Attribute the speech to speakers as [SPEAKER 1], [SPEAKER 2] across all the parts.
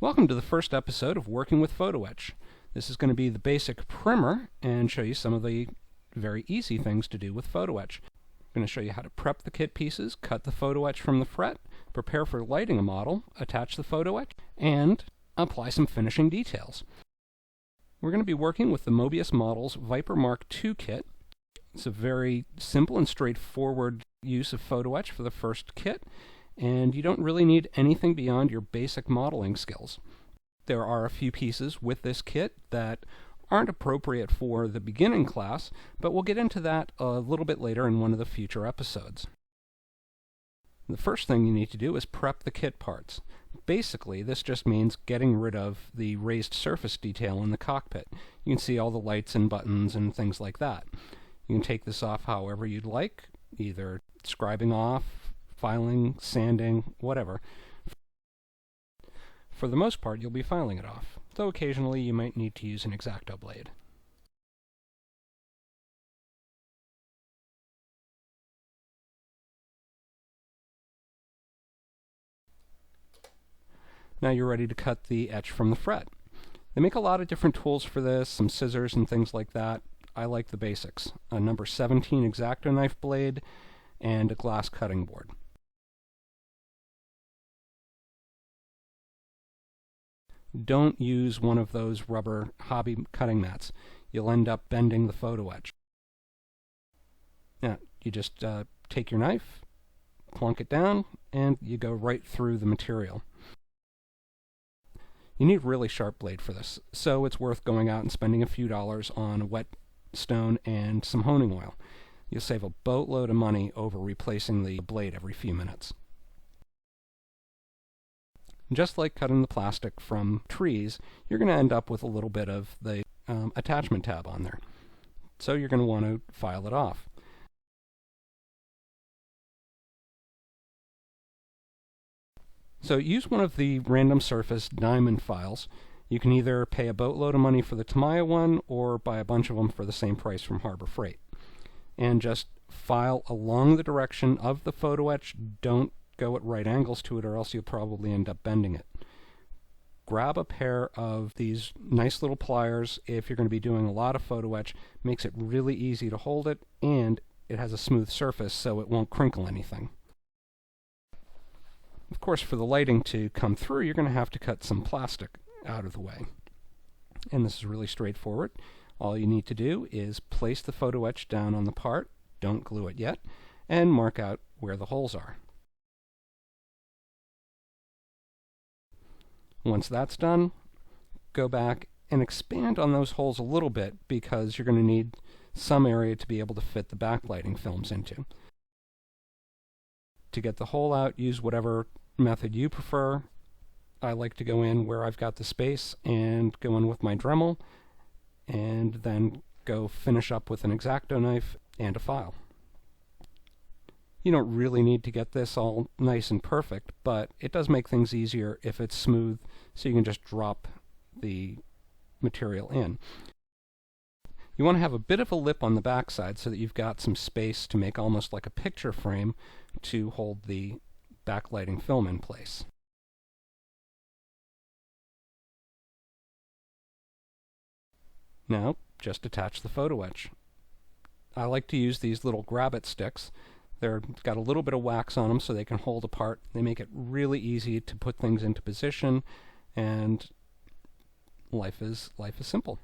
[SPEAKER 1] Welcome to the first episode of Working with Photoetch. This is going to be the basic primer and show you some of the very easy things to do with Photoetch. I'm going to show you how to prep the kit pieces, cut the Photoetch from the fret, prepare for lighting a model, attach the Photoetch, and apply some finishing details. We're going to be working with the Moebius Models Viper Mark II kit. It's a very simple and straightforward use of Photoetch for the first kit, and you don't really need anything beyond your basic modeling skills. There are a few pieces with this kit that aren't appropriate for the beginning class, but we'll get into that a little bit later in one of the future episodes. The first thing you need to do is prep the kit parts. Basically, this just means getting rid of the raised surface detail in the cockpit. You can see all the lights and buttons and things like that. You can take this off however you'd like, either scribing off, filing, sanding, whatever. For the most part, you'll be filing it off, though occasionally you might need to use an X-Acto blade. Now you're ready to cut the etch from the fret. They make a lot of different tools for this, some scissors and things like that. I like the basics. A number 17 X-Acto knife blade and a glass cutting board. Don't use one of those rubber hobby cutting mats. You'll end up bending the Photoetch. Now, you just take your knife, plunk it down, and you go right through the material. You need a really sharp blade for this, so it's worth going out and spending a few dollars on a wet stone and some honing oil. You'll save a boatload of money over replacing the blade every few minutes. Just like cutting the plastic from trees, you're going to end up with a little bit of the attachment tab on there. So you're going to want to file it off. So use one of the random surface diamond files. You can either pay a boatload of money for the Tamiya one or buy a bunch of them for the same price from Harbor Freight. And just file along the direction of the Photoetch. Don't go at right angles to it, or else you'll probably end up bending it. Grab a pair of these nice little pliers if you're going to be doing a lot of Photoetch. Makes it really easy to hold it, and it has a smooth surface so it won't crinkle anything. Of course, for the lighting to come through, you're going to have to cut some plastic out of the way. And this is really straightforward. All you need to do is place the Photoetch down on the part, don't glue it yet, and mark out where the holes are. Once that's done, go back and expand on those holes a little bit because you're going to need some area to be able to fit the backlighting films into. To get the hole out, use whatever method you prefer. I like to go in where I've got the space and go in with my Dremel and then go finish up with an X-Acto knife and a file. You don't really need to get this all nice and perfect, but it does make things easier if it's smooth, so you can just drop the material in. You want to have a bit of a lip on the backside so that you've got some space to make almost like a picture frame to hold the backlighting film in place. Now, just attach the Photoetch. I like to use these little grab-it sticks. They've got a little bit of wax on them so they can hold apart. They make it really easy to put things into position, and life is simple.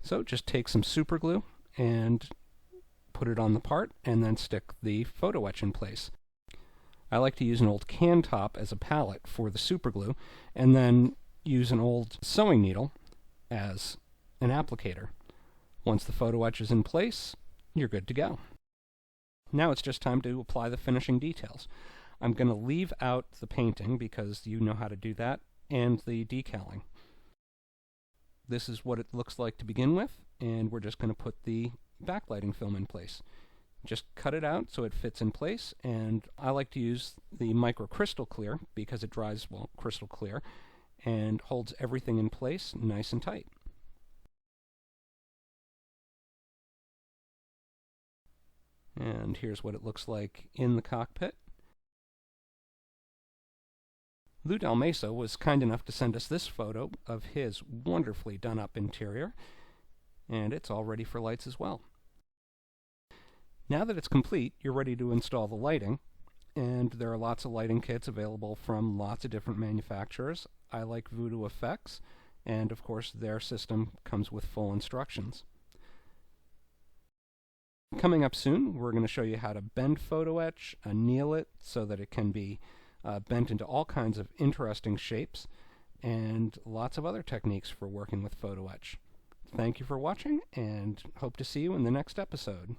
[SPEAKER 1] So just take some super glue and put it on the part and then stick the Photoetch in place. I like to use an old can top as a palette for the super glue and then use an old sewing needle as an applicator. Once the Photoetch is in place, you're good to go. Now it's just time to apply the finishing details. I'm going to leave out the painting because you know how to do that, and the decaling. This is what it looks like to begin with, and we're just going to put the backlighting film in place. Just cut it out so it fits in place, and I like to use the micro crystal clear because it dries, well, crystal clear, and holds everything in place nice and tight. And here's what it looks like in the cockpit. Lou Dalmesa was kind enough to send us this photo of his wonderfully done up interior, and it's all ready for lights as well. Now that it's complete, you're ready to install the lighting, and there are lots of lighting kits available from lots of different manufacturers. I like Voodoo Effects, and of course their system comes with full instructions. Coming up soon, we're going to show you how to bend Photoetch, anneal it so that it can be bent into all kinds of interesting shapes, and lots of other techniques for working with Photoetch. Thank you for watching, and hope to see you in the next episode.